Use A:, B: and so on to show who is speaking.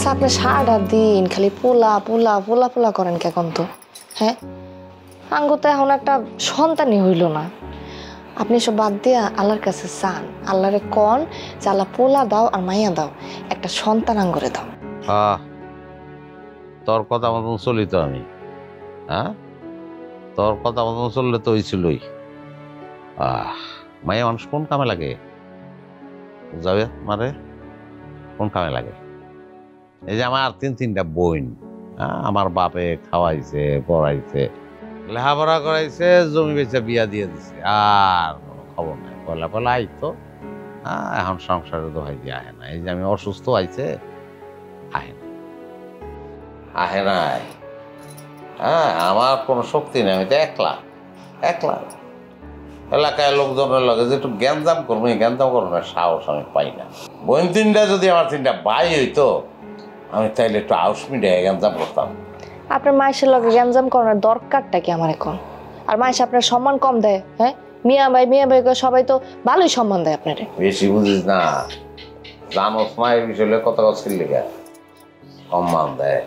A: আচ্ছা আপনি সারাটা দিন খালি পোলা পোলা পোলা পোলা করেন কেমন তো? হ্যাঁ, আঙ্গু তো এখন একটা সন্তানই হইল না। আপনি সব বাদ দিয়া আল্লাহর কাছে চান, আল্লাহরে কন যে আল্লাহ পোলা দাও আর মাইয়া দাও, একটা সন্তান আঙ্গরে দাও।
B: তোর কথা মতন চলি তো আমি। হ্যাঁ, তোর কথা মতন চললে তো হইছিলই। মাইয়া মানুষ কোন কামে লাগে? যাবে মারে কোন কামে লাগে? এই যে আমার তিনটা বোন, আমার বাপে খাওয়াইছে, পড়াইছে, লেখাপড়া করাইছে, জমি বেচা বিয়া দিয়ে দিছে, আর কোনো খবর নাই। পয়লা পয়লা আইতো, এখন সংসারে তো ভাই দিয়ে আহে না। এই যে আমি অসুস্থ আইছে, আহে না, আহে নাই। আমার কোনো শক্তি নেই, আমি তো একলা একলা। এলাকায় লোকজনের লগে যে একটু গ্যাঞ্জাম করবো, এই গ্যাঞ্জাম করবো সাহস আমি পাই না। বোন তিনটা যদি আমার তিনটা ভাই হইতো, আমি তাইলে একটু আউস মিডিয়ায় গ্যাঞ্জাম করতাম।
A: আপনার মায়ের লগে গ্যাঞ্জাম করার দরকারটা কি আমার এখন? আর মায়ের আপনার সম্মান কম দেয়? হ্যাঁ, মিয়া ভাই সবাই তো ভালোই সম্মান দেয় আপনারে।
B: বেশি বুঝিস না, জানোস মায়ের বিষয়ে কত কথা ছিল, সম্মান দেয়।